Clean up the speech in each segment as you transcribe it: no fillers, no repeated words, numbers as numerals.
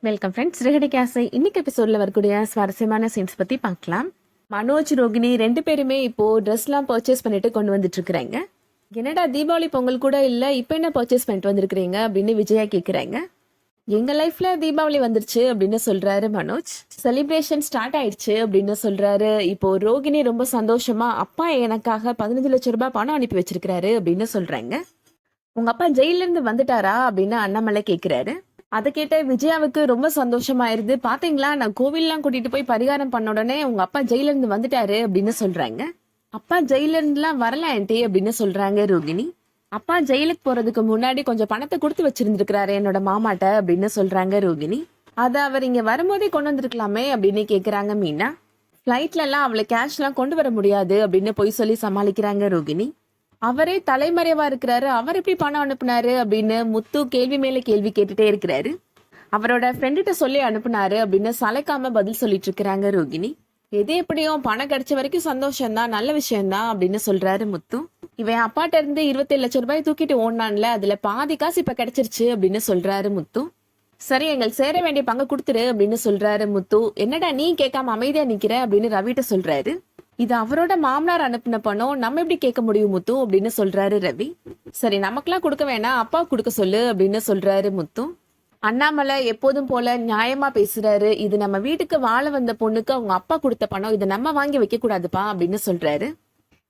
Welcome friends. ரெகடி கேஸை இன்னைக்கு எபிசோட்ல வரக்கூடிய சுவாரஸ்யமான சீன்ஸ் பத்தி பார்க்கலாம். மனோஜ், ரோகிணி ரெண்டு பேருமே இப்போ ட்ரெஸ்லாம் பர்ச்சேஸ் பண்ணிட்டு கொண்டு வந்துட்டு இருக்கிறாங்க. என்னடா தீபாவளி பொங்கல் கூட இல்ல, இப்போ என்ன பர்ச்சேஸ் பண்ணிட்டு வந்திருக்கிறீங்க அப்படின்னு விஜயா கேட்குறாங்க. எங்க லைஃப்ல தீபாவளி வந்துருச்சு அப்படின்னு சொல்றாரு மனோஜ். செலிப்ரேஷன் ஸ்டார்ட் ஆயிடுச்சு அப்படின்னு சொல்றாரு. இப்போ ரோகிணி ரொம்ப சந்தோஷமா அப்பா எனக்காக 15 லட்சம் ரூபாய் பணம் அனுப்பி வச்சிருக்கிறாரு அப்படின்னு சொல்றாங்க. உங்க அப்பா ஜெயில இருந்து வந்துட்டாரா அப்படின்னு அண்ணாமலை கேட்கிறாரு. அதை கேட்ட விஜயாவுக்கு ரொம்ப சந்தோஷமாயிருது. பாத்தீங்களா, நான் கோவில்லாம் கூட்டிட்டு போய் பரிகாரம் பண்ண உடனே உங்க அப்பா ஜெயில இருந்து வந்துட்டாரு அப்படின்னு சொல்றாங்க. அப்பா ஜெயில இருந்துலாம் வரல ஆண்டி அப்படின்னு சொல்றாங்க ரோகிணி. அப்பா ஜெயிலுக்கு போறதுக்கு முன்னாடி கொஞ்சம் பணத்தை கொடுத்து வச்சிருந்திருக்கிறாரு என்னோட மாமாட்ட அப்படின்னு சொல்றாங்க ரோகிணி. அதை அவர் இங்க வரும்போதே கொண்டு வந்திருக்கலாமே அப்படின்னு கேக்குறாங்க மீனா. ஃபிளைட்ல எல்லாம் அவளை கேஷ்லாம் கொண்டு வர முடியாது அப்படின்னு பொய் சொல்லி சமாளிக்கிறாங்க ரோகிணி. அவரே தலைமறைவா இருக்கிறாரு, அவர் எப்படி பணம் அனுப்புனாரு அப்படின்னு முத்து கேள்வி மேல கேள்வி கேட்டுட்டே இருக்கிறாரு. அவரோட ஃப்ரெண்டுகிட்ட சொல்லி அனுப்புனாரு அப்படின்னு சளைக்காம பதில் சொல்லிட்டு இருக்கிறாங்க ரோகிணி. எது எப்படியும் பணம் கிடைச்ச வரைக்கும் சந்தோஷம்தான், நல்ல விஷயம்தான் அப்படின்னு சொல்றாரு முத்து. இவன் அப்பாட்ட இருந்து 27 லட்சம் ரூபாய் தூக்கிட்டு ஓடினான்ல, அதுல பாதி காசு இப்ப கிடைச்சிருச்சு அப்படின்னு சொல்றாரு முத்து. சரி, எங்களுக்கு சேர வேண்டிய பங்கு கொடுத்துரு அப்படின்னு சொல்றாரு முத்து. என்னடா நீ கேட்காம அமைதியா நிக்கிற அப்படின்னு ரவிட்ட சொல்றாரு. இது அவரோட மாமனார் அனுப்பின பணம், நம்ம எப்படி கேட்க முடியும் முத்து அப்படின்னு சொல்றாரு ரவி. சரி, நமக்கெல்லாம் கொடுக்க வேணாம், அப்பா கொடுக்க சொல்லு அப்படின்னு சொல்றாரு முத்து. அண்ணாமலை எப்போதும் போல நியாயமா பேசுறாரு. இது நம்ம வீட்டுக்கு வாழ வந்த பொண்ணுக்கு அவங்க அப்பா கொடுத்த பணம், இதை நம்ம வாங்கி வைக்க கூடாதுப்பா அப்படின்னு சொல்றாரு.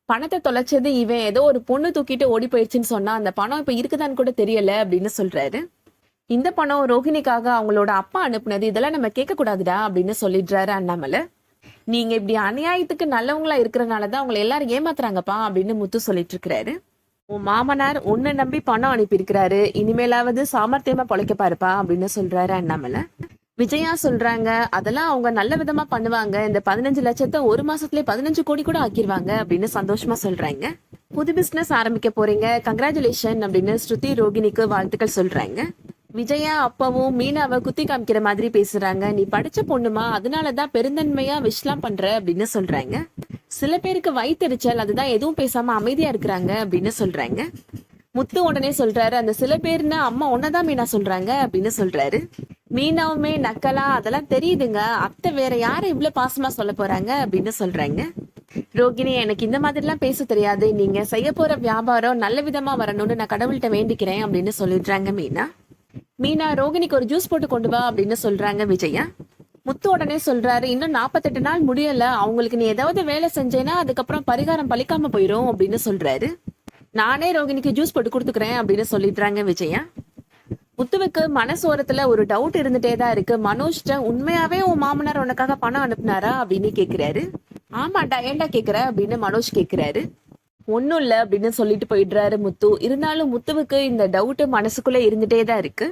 பணத்தை தொலைச்சது இவன், ஏதோ ஒரு பொண்ணு தூக்கிட்டு ஓடி போயிடுச்சுன்னு சொன்னா அந்த பணம் இப்ப இருக்குதான்னு கூட தெரியல அப்படின்னு சொல்றாரு. இந்த பணம் ரோஹிணிக்காக அவங்களோட அப்பா அனுப்புனது, இதெல்லாம் நம்ம கேட்க கூடாதுடா அப்படின்னு சொல்லிடுறாரு அண்ணாமலை. நீங்க இப்படி அநியாயத்துக்கு நல்லவங்களா இருக்கிறனாலதான் அவங்களை எல்லாரும் ஏமாத்துறாங்கப்பா அப்படின்னு முத்து சொல்லிட்டு இருக்கிறாரு. உன் மாமனார் உன்னை நம்பி பணம் அனுப்பியிருக்கிறாரு, இனிமேலாவது சாமர்த்தியமா பொழைக்க பாருப்பா அப்படின்னு சொல்றாரு அண்ணாமலை. விஜயா சொல்றாங்க, அதெல்லாம் அவங்க நல்ல விதமா பண்ணுவாங்க, இந்த 15 லட்சத்தை ஒரு மாசத்துலயே 15 கோடி கூட ஆக்கிடுவாங்க அப்படின்னு சந்தோஷமா சொல்றாங்க. புது பிசினஸ் ஆரம்பிக்க போறீங்க, கங்க்ராச்சுலேஷன் அப்படின்னு ஸ்ருதி ரோகிணிக்கு வாழ்த்துக்கள் சொல்றாங்க. விஜயா அப்பவும் மீனாவை குத்தி காமிக்கிற மாதிரி பேசுறாங்க. நீ படிச்ச பொண்ணுமா, அதனாலதான் பெருந்தன்மையா விஷலாம் பண்ற அப்படின்னு சொல்றாங்க. சில பேருக்கு வயிற்றுச்சல், அதுதான் எதுவும் பேசாம அமைதியா இருக்கிறாங்க அப்படின்னு சொல்றாங்க. முத்து உடனே சொல்றாரு, அந்த சில பேர்னா அம்மா ஒன்னதான் மீனா சொல்றாங்க அப்படின்னு சொல்றாரு. மீனாவுமே நக்கலா, அதெல்லாம் தெரியுதுங்க அத்தை, வேற யாரை இவ்வளவு பாசமா சொல்ல போறாங்க அப்படின்னு சொல்றாங்க. ரோகிணி, எனக்கு இந்த மாதிரி எல்லாம் பேச தெரியாது, நீங்க செய்ய போற வியாபாரம் நல்ல விதமா வரணும்னு நான் கடவுள்கிட்ட வேண்டிக்கிறேன் அப்படின்னு சொல்லிடுறாங்க மீனா. மீனா, ரோகிணிக்கு ஒரு ஜூஸ் போட்டு கொண்டு வா அப்படின்னு சொல்றாங்க விஜயா. முத்து உடனே சொல்றாரு, இன்னும் 48 நாள் முடியல, அவங்களுக்கு நீ ஏதாவது வேலை செஞ்சேன்னா அதுக்கப்புறம் பரிகாரம் பலிக்காம போயிரும் அப்படின்னு சொல்றாரு. நானே ரோகிணிக்கு ஜூஸ் போட்டு கொடுத்துக்கிறேன் அப்படின்னு சொல்லிடுறாங்க விஜயா. முத்துவுக்கு மனசோரத்துல ஒரு டவுட் இருந்துட்டே தான் இருக்கு. மனோஜ்ட உண்மையாவே உன் மாமனார் உனக்காக பணம் அனுப்புனாரா அப்படின்னு கேக்குறாரு. ஆமாண்டா, ஏண்டா கேக்குற அப்படின்னு மனோஜ் கேக்குறாரு. ஒன்னும் இல்ல அப்படின்னு சொல்லிட்டு போயிடுறாரு முத்து. இருந்தாலும் முத்துவுக்கு இந்த டவுட் மனசுக்குள்ள இருந்துட்டே தான் இருக்கு.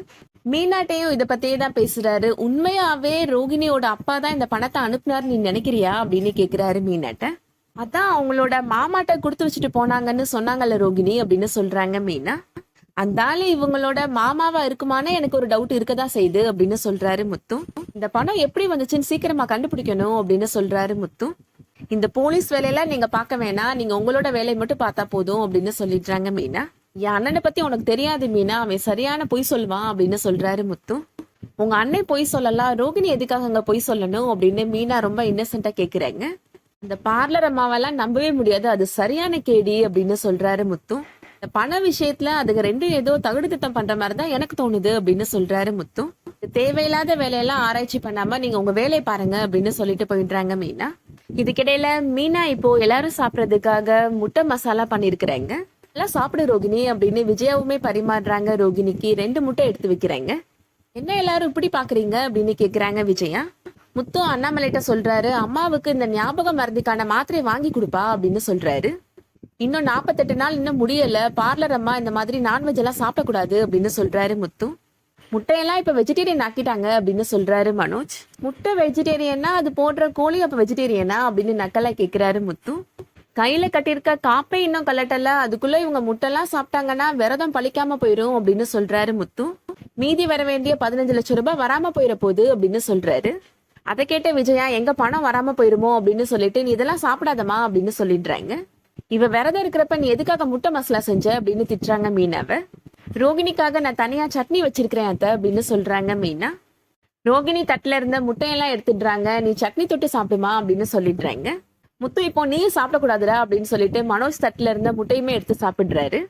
மீனாட்டையும் இத பத்தியே தான் பேசுறாரு. உண்மையாவே ரோகிணியோட அப்பா தான் இந்த பணத்தை அனுப்புனாரு நீ நினைக்கிறியா அப்படின்னு கேக்குறாரு மீனாட்ட. அதான் அவங்களோட மாமாட்ட கொடுத்து வச்சுட்டு போனாங்கன்னு சொன்னாங்கல்ல ரோகிணி அப்படின்னு சொல்றாங்க மீனா. அந்தால இவங்களோட மாமாவா இருக்குமானே எனக்கு ஒரு டவுட் இருக்கதான் செய்யுது அப்படின்னு சொல்றாரு முத்து. இந்த பணம் எப்படி வந்துச்சுன்னு சீக்கிரமா கண்டுபிடிக்கணும் அப்படின்னு சொல்றாரு முத்து. இந்த போலீஸ் வேலையெல்லாம் நீங்க பார்க்க வேணாம், நீங்க உங்களோட வேலையை மட்டும் பார்த்தா போதும் அப்படின்னு சொல்லிடுறாங்க மீனா. என் அண்ணனை பத்தி உனக்கு தெரியாது மீனா, அவன் சரியான பொய் சொல்லுவான் அப்படின்னு சொல்றாரு முத்து. உங்க அண்ணன் பொய் சொல்லலாம், ரோகிணி எதுக்காக அங்க பொய் சொல்லணும் அப்படின்னு மீனா ரொம்ப இன்னசென்ட்டா கேக்குறாங்க. இந்த பார்லர் அம்மாவெல்லாம் நம்பவே முடியாது, அது சரியான கேடி அப்படின்னு சொல்றாரு முத்து. இந்த பண விஷயத்துல அதுக்கு ரெண்டும் ஏதோ தகுடு திட்டம் பண்ற மாதிரிதான் எனக்கு தோணுது அப்படின்னு சொல்றாரு முத்து. தேவையில்லாத வேலையெல்லாம் ஆராய்ச்சி பண்ணாம நீங்க உங்க வேலையை பாருங்க அப்படின்னு சொல்லிட்டு போயிடுறாங்க மீனா. இதுக்கிடையில மீனா இப்போ எல்லாரும் சாப்பிடறதுக்காக முட்டை மசாலா பண்ணிருக்கிறாங்க. எல்லாம் சாப்பிடு ரோகிணி அப்படின்னு விஜயாவுமே பரிமாறுறாங்க. ரோகிணிக்கு 2 முட்டை எடுத்து வைக்கிறாங்க. என்ன எல்லாரும் இப்படி பாக்குறீங்க அப்படின்னு கேக்குறாங்க விஜயா. முத்து அண்ணாமலைட்ட சொல்றாரு, அம்மாவுக்கு இந்த ஞாபக மருந்துக்கான மாத்திரை வாங்கி கொடுப்பா அப்படின்னு சொல்றாரு. இன்னும் 48 நாள் இன்னும் முடியல, பார்லர் அம்மா இந்த மாதிரி நான்வெஜ் எல்லாம் சாப்பிடக்கூடாது அப்படின்னு சொல்றாரு முத்து. முட்டையெல்லாம் இப்ப வெஜிடேரியன் ஆக்கிட்டாங்க அப்படின்னு சொல்றாரு மனோஜ். முட்டை வெஜிடேரியனா, அது போடுற கோழி அப்ப வெஜிடேரியனா அப்படின்னு நக்கலா கேக்குறாரு முத்து. கையில கட்டியிருக்க காப்பே இன்னும் கலட்டல, அதுக்குள்ள இவங்க முட்டைலாம் சாப்பிட்டாங்கன்னா விரதம் பழிக்காம போயிரும் அப்படின்னு சொல்றாரு முத்து. மீதி வர வேண்டிய 15 லட்சம் ரூபாய் வராம போயிட போகுது அப்படின்னு சொல்றாரு. அதை கேட்ட விஜயா, எங்க பணம் வராம போயிருமோ அப்படின்னு சொல்லிட்டு, நீ இதெல்லாம் சாப்பிடாதமா அப்படின்னு சொல்லிடுறாங்க. இவ விரதம் இருக்கிறப்ப நீ எதுக்காக முட்டை மசாலா செஞ்ச அப்படின்னு திட்டுறாங்க மீனாவை. ரோகிணிக்காக நான் தனியா சட்னி வச்சிருக்கிறேன் அத்தை அப்படின்னு சொல்றாங்க மீனா. ரோகிணி தட்டுல இருந்த முட்டையெல்லாம் எடுத்துடுறாங்க. நீ சட்னி தொட்டு சாப்பிடுமா அப்படின்னு சொல்லிடுறாங்க. முத்து இப்போ நீயும் சாப்பிடக்கூடாதுடா அப்படின்னு சொல்லிட்டு மனோஜ் தட்டுல இருந்த முட்டையுமே எடுத்து சாப்பிடுறாரு.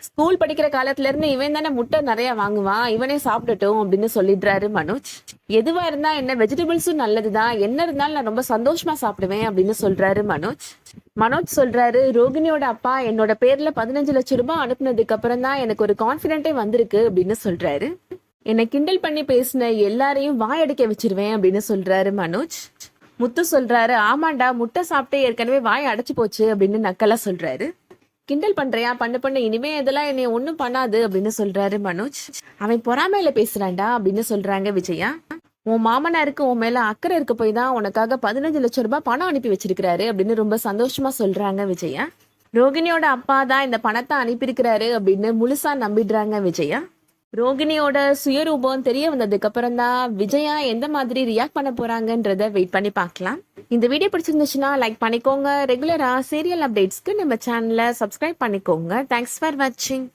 ஸ்கூல் படிக்கிற காலத்துல இருந்து இவன் தானே முட்டை நிறைய வாங்குவான், இவனே சாப்பிடட்டும் அப்படின்னு சொல்லிடுறாரு மனோஜ். எதுவா இருந்தா என்ன, வெஜிடபிள்ஸும் நல்லதுதான், என்ன இருந்தாலும் நான் ரொம்ப சந்தோஷமா சாப்பிடுவேன் அப்படின்னு சொல்றாரு மனோஜ். மனோஜ் சொல்றாரு, ரோகிணியோட அப்பா என்னோட பேர்ல 15 லட்சம் ரூபாய் அனுப்புனதுக்கு அப்புறம் தான் எனக்கு ஒரு கான்பிடென்ட்டே வந்திருக்கு அப்படின்னு சொல்றாரு. என்னை கிண்டல் பண்ணி பேசின எல்லாரையும் வாயடிக்க வச்சிருவேன் அப்படின்னு சொல்றாரு மனோஜ். முத்து சொல்றாரு, ஆமாண்டா முட்டை சாப்பிட்டு ஏற்கனவே வாய் அடைச்சு போச்சு அப்படின்னு நக்கலா சொல்றாரு. கிண்டல் பண்றியா, பண்ண இனிமே இதெல்லாம் என்னை ஒன்றும் பண்ணாது அப்படின்னு சொல்றாரு மனோஜ். அவன் பொறாமையில பேசுறான்டா அப்படின்னு சொல்றாங்க விஜயா. உன் மாமனாருக்கு உன் மேல அக்கறை இருக்க போய் தான் உனக்காக 15 லட்சம் ரூபாய் பணம் அனுப்பி வச்சிருக்கிறாரு அப்படின்னு ரொம்ப சந்தோஷமா சொல்றாங்க விஜயா. ரோகிணியோட அப்பா தான் இந்த பணத்தை அனுப்பியிருக்கிறாரு அப்படின்னு முழுசா நம்பிடுறாங்க விஜயா. ரோகிணியோட சுயரூபம் தெரிய வந்ததுக்கு அப்புறம் தான் விஜயா எந்த மாதிரி ரியாக்ட் பண்ண போறாங்கன்றத வெயிட் பண்ணி பார்க்கலாம். இந்த வீடியோ பிடிச்சிருந்துச்சுன்னா லைக் பண்ணிக்கோங்க. ரெகுலரா சீரியல் அப்டேட்ஸ்க்கு நம்ம சேனலை சப்ஸ்கிரைப் பண்ணிக்கோங்க. தேங்க்ஸ் ஃபார் வாட்சிங்.